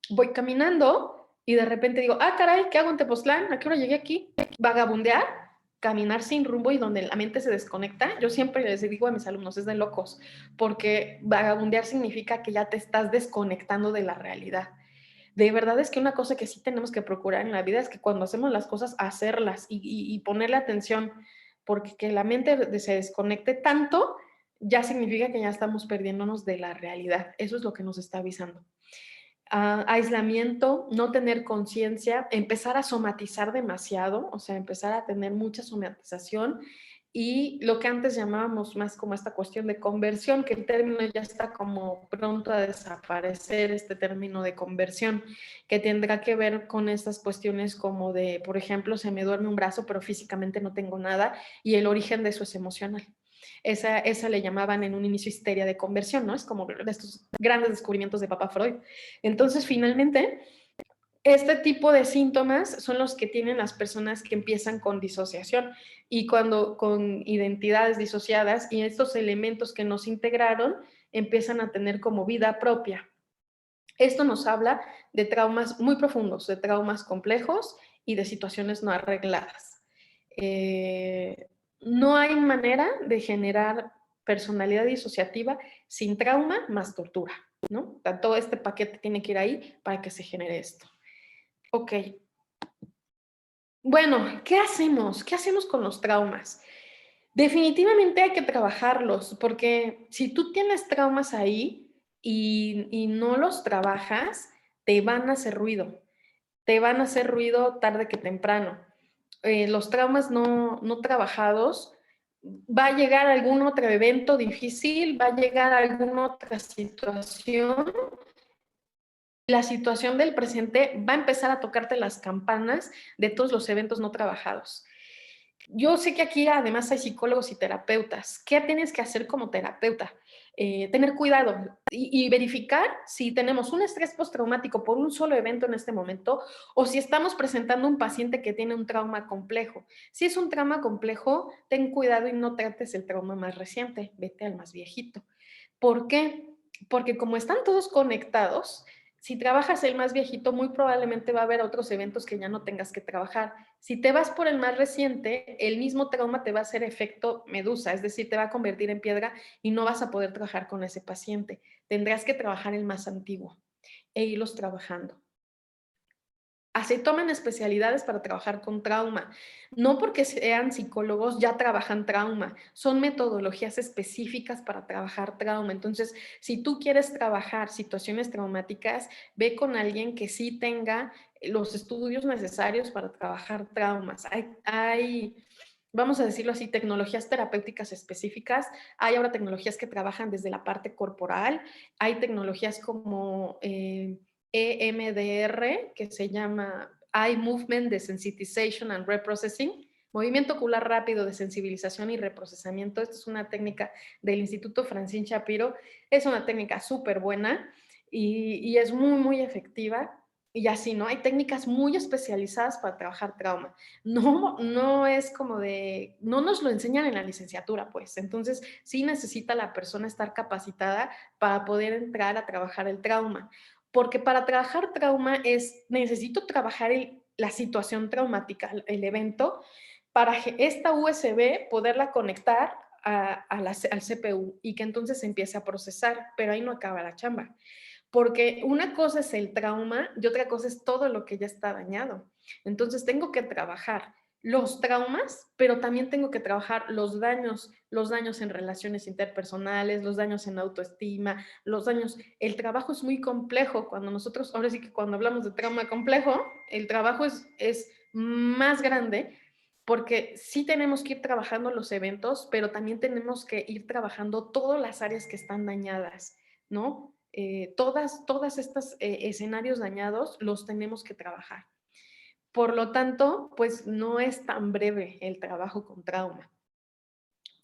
voy caminando y de repente digo, ah, caray, ¿qué hago en Tepoztlán? ¿A qué hora llegué aquí? Vagabundear, caminar sin rumbo y donde la mente se desconecta. Yo siempre les digo a mis alumnos, es de locos, porque vagabundear significa que ya te estás desconectando de la realidad. De verdad es que una cosa que sí tenemos que procurar en la vida es que cuando hacemos las cosas, hacerlas y ponerle atención, porque que la mente se desconecte tanto ya significa que ya estamos perdiéndonos de la realidad. Eso es lo que nos está avisando. Aislamiento, no tener conciencia, empezar a somatizar demasiado, o sea, empezar a tener mucha somatización y lo que antes llamábamos más como esta cuestión de conversión, que el término ya está como pronto a desaparecer, este término de conversión, que tendrá que ver con estas cuestiones como de, por ejemplo, se me duerme un brazo, pero físicamente no tengo nada y el origen de eso es emocional. Esa le llamaban en un inicio histeria de conversión, ¿no? Es como de estos grandes descubrimientos de Papa Freud. Entonces, finalmente, este tipo de síntomas son los que tienen las personas que empiezan con disociación y cuando con identidades disociadas y estos elementos que nos integraron empiezan a tener como vida propia. Esto nos habla de traumas muy profundos, de traumas complejos y de situaciones no arregladas. No hay manera de generar personalidad disociativa sin trauma más tortura, ¿no? Todo este paquete tiene que ir ahí para que se genere esto. Ok. Bueno, ¿qué hacemos? ¿Qué hacemos con los traumas? Definitivamente hay que trabajarlos, porque si tú tienes traumas ahí y no los trabajas, te van a hacer ruido. Te van a hacer ruido tarde que temprano. Los traumas no trabajados, va a llegar algún otro evento difícil, va a llegar alguna otra situación. La situación del presente va a empezar a tocarte las campanas de todos los eventos no trabajados. Yo sé que aquí además hay psicólogos y terapeutas. ¿Qué tienes que hacer como terapeuta? Tener cuidado y verificar si tenemos un estrés postraumático por un solo evento en este momento o si estamos presentando un paciente que tiene un trauma complejo. Si es un trauma complejo, ten cuidado y no trates el trauma más reciente, vete al más viejito. ¿Por qué? Porque como están todos conectados, si trabajas el más viejito, muy probablemente va a haber otros eventos que ya no tengas que trabajar. Si te vas por el más reciente, el mismo trauma te va a hacer efecto medusa, es decir, te va a convertir en piedra y no vas a poder trabajar con ese paciente. Tendrás que trabajar el más antiguo e irlos trabajando. Así toman especialidades para trabajar con trauma. No porque sean psicólogos ya trabajan trauma, son metodologías específicas para trabajar trauma. Entonces, si tú quieres trabajar situaciones traumáticas, ve con alguien que sí tenga los estudios necesarios para trabajar traumas. Hay vamos a decirlo así, tecnologías terapéuticas específicas. Hay ahora tecnologías que trabajan desde la parte corporal. Hay tecnologías como EMDR, que se llama Eye Movement Desensitization and Reprocessing, movimiento ocular rápido de sensibilización y reprocesamiento. Esta es una técnica del Instituto Francine Shapiro. Es una técnica súper buena y es muy, muy efectiva. Y así, ¿no? Hay técnicas muy especializadas para trabajar trauma. No es como de, no nos lo enseñan en la licenciatura, pues. Entonces, sí necesita la persona estar capacitada para poder entrar a trabajar el trauma. Porque para trabajar trauma necesito trabajar la situación traumática, el evento, para esta USB poderla conectar al CPU y que entonces se empiece a procesar, pero ahí no acaba la chamba. Porque una cosa es el trauma y otra cosa es todo lo que ya está dañado. Entonces tengo que trabajar los traumas, pero también tengo que trabajar los daños en relaciones interpersonales, los daños en autoestima, los daños. El trabajo es muy complejo. Cuando nosotros, ahora sí que cuando hablamos de trauma complejo, el trabajo es más grande porque sí tenemos que ir trabajando los eventos, pero también tenemos que ir trabajando todas las áreas que están dañadas, ¿no? Todas estas escenarios dañados los tenemos que trabajar. Por lo tanto, pues no es tan breve el trabajo con trauma.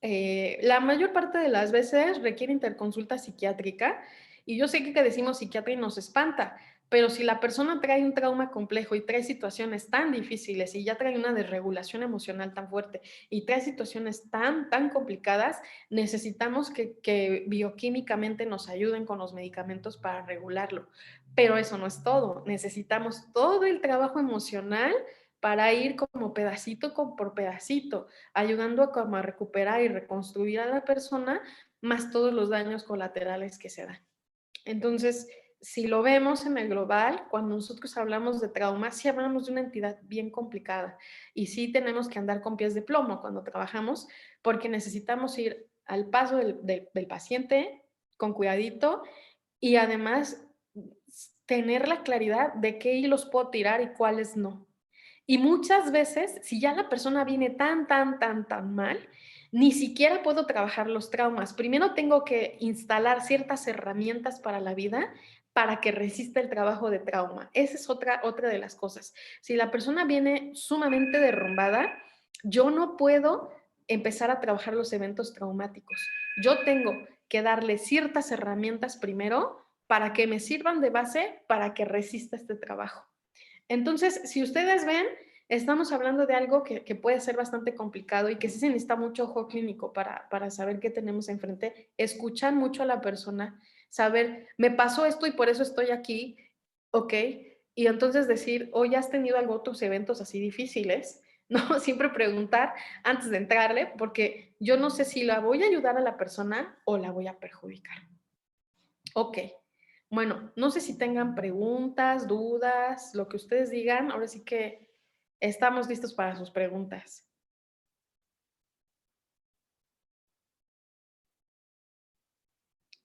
La mayor parte de las veces requiere interconsulta psiquiátrica y yo sé que decimos psiquiatra y nos espanta, pero si la persona trae un trauma complejo y trae situaciones tan difíciles y ya trae una desregulación emocional tan fuerte y trae situaciones tan complicadas, necesitamos que bioquímicamente nos ayuden con los medicamentos para regularlo. Pero eso no es todo, necesitamos todo el trabajo emocional para ir como pedacito por pedacito ayudando a, como a recuperar y reconstruir a la persona, más todos los daños colaterales que se dan. Entonces, si lo vemos en el global, cuando nosotros hablamos de trauma, sí hablamos de una entidad bien complicada y sí tenemos que andar con pies de plomo cuando trabajamos porque necesitamos ir al paso del paciente con cuidadito y además tener la claridad de qué hilos puedo tirar y cuáles no. Y muchas veces, si ya la persona viene tan mal, ni siquiera puedo trabajar los traumas. Primero tengo que instalar ciertas herramientas para la vida para que resista el trabajo de trauma. Esa es otra de las cosas. Si la persona viene sumamente derrumbada, yo no puedo empezar a trabajar los eventos traumáticos. Yo tengo que darle ciertas herramientas primero para que me sirvan de base para que resista este trabajo. Entonces, si ustedes ven, estamos hablando de algo que puede ser bastante complicado y que sí se necesita mucho ojo clínico para saber qué tenemos enfrente, escuchar mucho a la persona, saber, me pasó esto y por eso estoy aquí, ¿ok? Y entonces decir, hoy has tenido algo, otros eventos así difíciles, ¿no? Siempre preguntar antes de entrarle, porque yo no sé si la voy a ayudar a la persona o la voy a perjudicar. Ok. Bueno, no sé si tengan preguntas, dudas, lo que ustedes digan. Ahora sí que estamos listos para sus preguntas.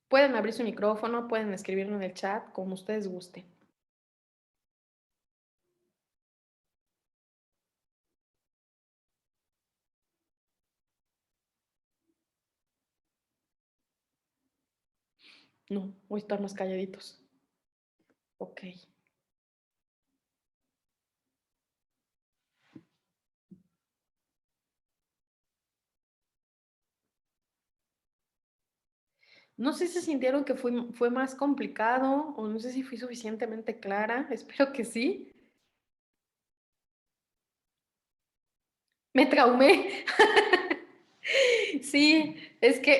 Pueden abrir su micrófono, pueden escribirlo en el chat, como ustedes gusten. No, voy a estar más calladitos. Ok. No sé si sintieron que fue más complicado o no sé si fui suficientemente clara. Espero que sí. Me traumé. Sí,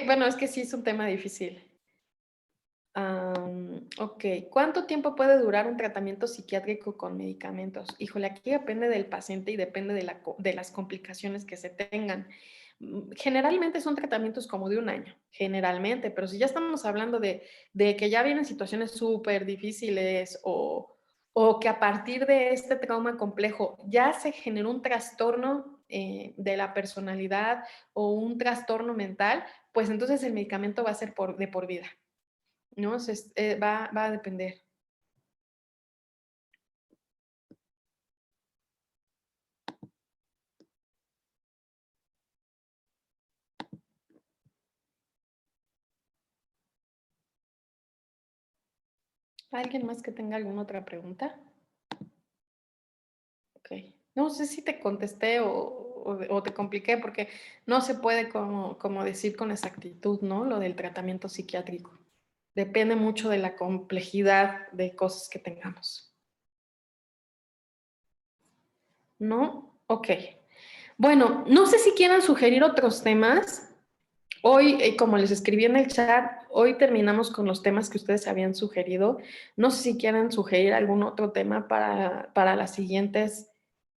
bueno, es que sí es un tema difícil. Ok, ¿cuánto tiempo puede durar un tratamiento psiquiátrico con medicamentos? Híjole, aquí depende del paciente y depende de las complicaciones que se tengan. Generalmente son tratamientos como de un año, generalmente, pero si ya estamos hablando de que ya vienen situaciones súper difíciles o que a partir de este trauma complejo ya se generó un trastorno de la personalidad o un trastorno mental, pues entonces el medicamento va a ser de por vida. ¿No? Va a depender. ¿Alguien más que tenga alguna otra pregunta? Ok. No sé si te contesté o te compliqué porque no se puede como decir con exactitud, ¿no? Lo del tratamiento psiquiátrico. Depende mucho de la complejidad de cosas que tengamos. ¿No? Ok. Bueno, no sé si quieran sugerir otros temas. Hoy, como les escribí en el chat, hoy terminamos con los temas que ustedes habían sugerido. No sé si quieren sugerir algún otro tema para las siguientes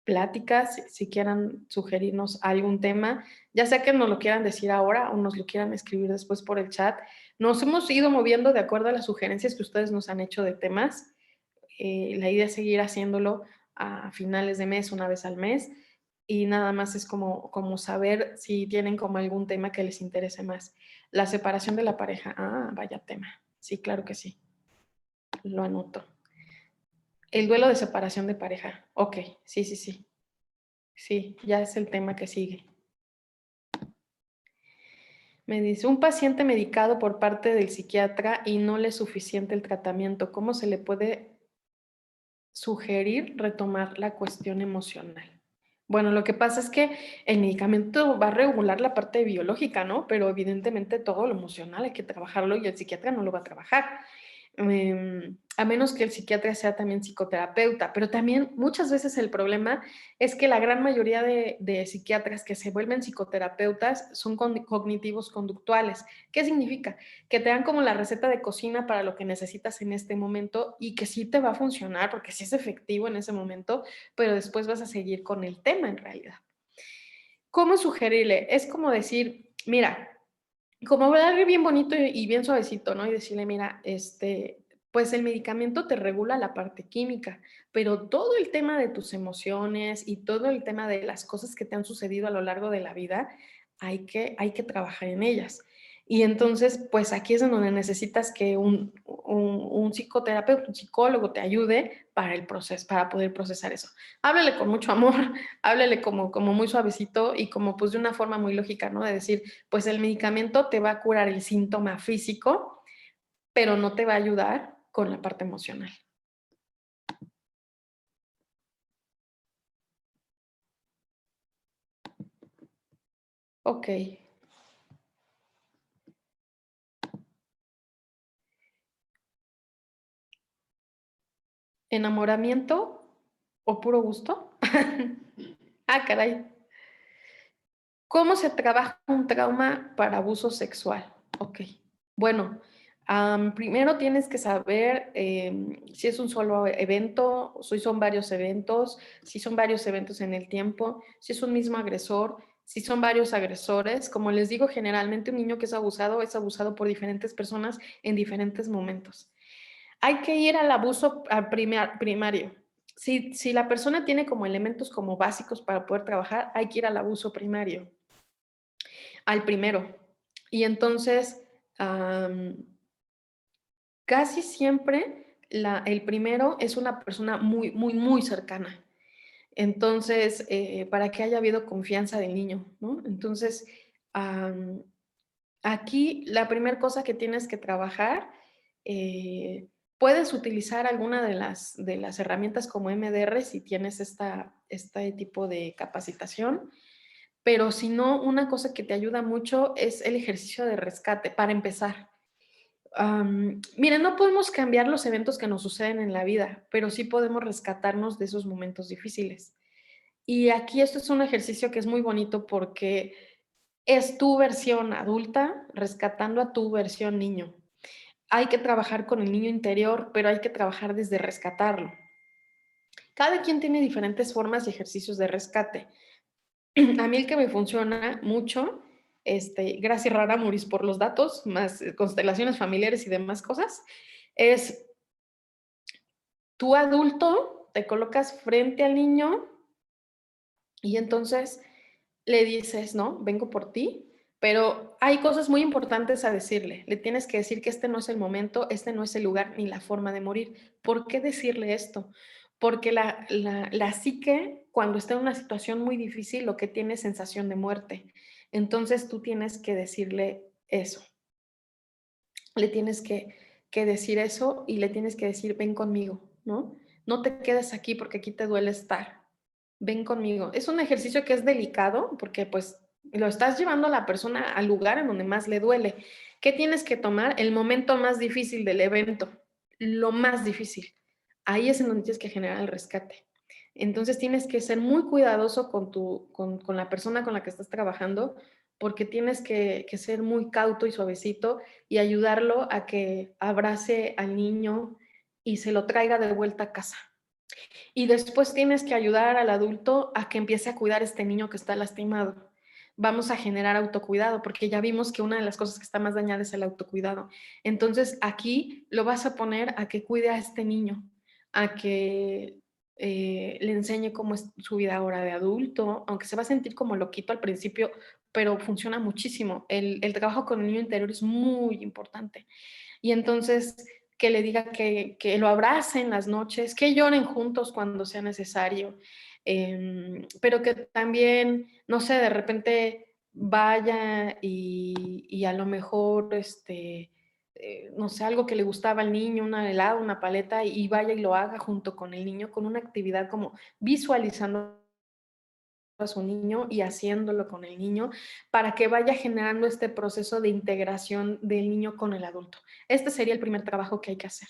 pláticas, si quieran sugerirnos algún tema, ya sea que nos lo quieran decir ahora o nos lo quieran escribir después por el chat. Nos hemos ido moviendo de acuerdo a las sugerencias que ustedes nos han hecho de temas. La idea es seguir haciéndolo a finales de mes, una vez al mes, y nada más es como saber si tienen como algún tema que les interese más. La separación de la pareja, vaya tema. Sí, claro que sí, lo anoto. El duelo de separación de pareja, ok, sí, sí, sí. Sí, ya es el tema que sigue. Me dice, un paciente medicado por parte del psiquiatra y no le es suficiente el tratamiento, ¿cómo se le puede sugerir retomar la cuestión emocional? Bueno, lo que pasa es que el medicamento va a regular la parte biológica, ¿no? Pero evidentemente todo lo emocional hay que trabajarlo y el psiquiatra no lo va a trabajar. A menos que el psiquiatra sea también psicoterapeuta, pero también muchas veces el problema es que la gran mayoría de psiquiatras que se vuelven psicoterapeutas son cognitivos conductuales. ¿Qué significa? Que te dan como la receta de cocina para lo que necesitas en este momento y que sí te va a funcionar porque sí es efectivo en ese momento, pero después vas a seguir con el tema en realidad. ¿Cómo sugerirle? Es como decir, mira, como hablarle bien bonito y bien suavecito, ¿no? Y decirle, mira, pues el medicamento te regula la parte química, pero todo el tema de tus emociones y todo el tema de las cosas que te han sucedido a lo largo de la vida, hay que trabajar en ellas. Y entonces, pues aquí es en donde necesitas que un psicoterapeuta, un psicólogo te ayude para el proceso, para poder procesar eso. Háblale con mucho amor, háblale como muy suavecito y como pues de una forma muy lógica, ¿no? De decir, pues el medicamento te va a curar el síntoma físico, pero no te va a ayudar con la parte emocional. Ok. ¿Enamoramiento o puro gusto? Caray. ¿Cómo se trabaja un trauma para abuso sexual? Ok. Bueno, primero tienes que saber si es un solo evento, si son varios eventos, si son varios eventos en el tiempo, si es un mismo agresor, si son varios agresores. Como les digo, generalmente un niño que es abusado por diferentes personas en diferentes momentos. Hay que ir al abuso primario. Si la persona tiene como elementos como básicos para poder trabajar, hay que ir al abuso primario, al primero. Y entonces, casi siempre el primero es una persona muy, muy, muy cercana. Entonces, para que haya habido confianza del niño, ¿no? Entonces, aquí la primera cosa que tienes que trabajar, puedes utilizar alguna de las herramientas como MDR si tienes este tipo de capacitación, pero si no, una cosa que te ayuda mucho es el ejercicio de rescate, para empezar. Mira, no podemos cambiar los eventos que nos suceden en la vida, pero sí podemos rescatarnos de esos momentos difíciles. Y aquí esto es un ejercicio que es muy bonito porque es tu versión adulta rescatando a tu versión niño. Hay que trabajar con el niño interior, pero hay que trabajar desde rescatarlo. Cada quien tiene diferentes formas y ejercicios de rescate. A mí el que me funciona mucho, gracias Rara Muris por los datos, más constelaciones familiares y demás cosas, es tú adulto, te colocas frente al niño y entonces le dices, ¿no? Vengo por ti, pero hay cosas muy importantes a decirle. Le tienes que decir que este no es el momento, este no es el lugar ni la forma de morir. ¿Por qué decirle esto? Porque la psique, cuando está en una situación muy difícil, lo que tiene es sensación de muerte. Entonces tú tienes que decirle eso. Le tienes que decir eso y le tienes que decir, ven conmigo, ¿no? No te quedes aquí porque aquí te duele estar. Ven conmigo. Es un ejercicio que es delicado porque pues lo estás llevando a la persona al lugar en donde más le duele. ¿Qué tienes que tomar? El momento más difícil del evento, lo más difícil. Ahí es en donde tienes que generar el rescate. Entonces tienes que ser muy cuidadoso con la persona con la que estás trabajando porque tienes que ser muy cauto y suavecito y ayudarlo a que abrace al niño y se lo traiga de vuelta a casa. Y después tienes que ayudar al adulto a que empiece a cuidar a este niño que está lastimado. Vamos a generar autocuidado, porque ya vimos que una de las cosas que está más dañada es el autocuidado. Entonces, aquí lo vas a poner a que cuide a este niño, a que le enseñe cómo es su vida ahora de adulto, aunque se va a sentir como loquito al principio, pero funciona muchísimo. El trabajo con el niño interior es muy importante. Y entonces que le diga que lo abrace en las noches, que lloren juntos cuando sea necesario, pero que también, no sé, de repente vaya y a lo mejor, no sé, algo que le gustaba al niño, una helada, una paleta, y vaya y lo haga junto con el niño, con una actividad como visualizando a su niño y haciéndolo con el niño para que vaya generando este proceso de integración del niño con el adulto. Este sería el primer trabajo que hay que hacer.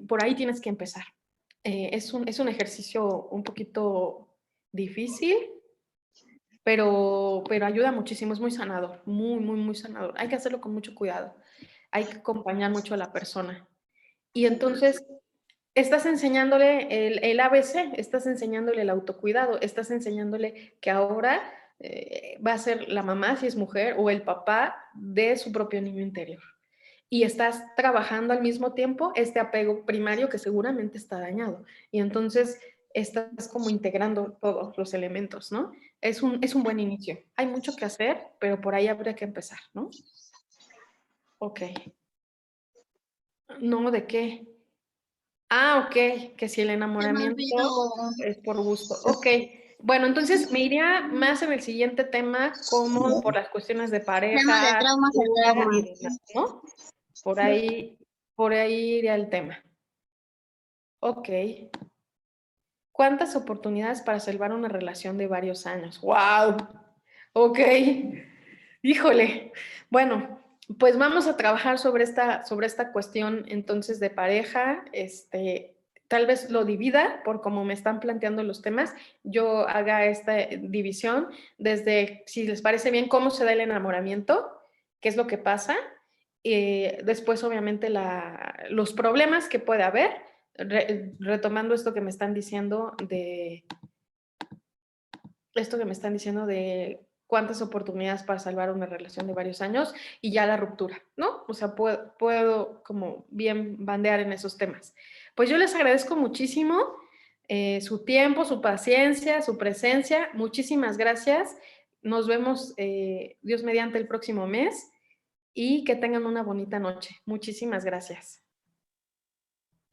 Por ahí tienes que empezar. Es un ejercicio un poquito difícil, pero ayuda muchísimo, es muy sanador, muy, muy, muy sanador. Hay que hacerlo con mucho cuidado, hay que acompañar mucho a la persona. Y entonces estás enseñándole el ABC, estás enseñándole el autocuidado, estás enseñándole que ahora va a ser la mamá, si es mujer, o el papá de su propio niño interior. Y estás trabajando al mismo tiempo este apego primario que seguramente está dañado. Y entonces estás como integrando todos los elementos, ¿no? Es un buen inicio. Hay mucho que hacer, pero por ahí habría que empezar, ¿no? Ok. No, ¿de qué? Ah, ok, que si el Se me enamoramiento olvidó. es por gusto. Ok, bueno, entonces me iría más en el siguiente tema, como por las cuestiones de Tema de pareja, traumas a ruptura y traumas. demás, ¿no? Por por ahí iría el tema. Ok. ¿Cuántas oportunidades para salvar una relación de varios años? ¡Wow! Ok. Híjole. Bueno, pues vamos a trabajar sobre esta cuestión entonces de pareja. Tal vez lo divida por cómo me están planteando los temas. Yo haga esta división desde, si les parece bien, cómo se da el enamoramiento, qué es lo que pasa. Después, obviamente, los problemas que puede haber, retomando esto que me están diciendo de cuántas oportunidades para salvar una relación de varios años y ya la ruptura, ¿no? O sea, puedo como bien bandear en esos temas. Pues yo les agradezco muchísimo su tiempo, su paciencia, su presencia. Muchísimas gracias. Nos vemos, Dios mediante, el próximo mes y que tengan una bonita noche. Muchísimas gracias.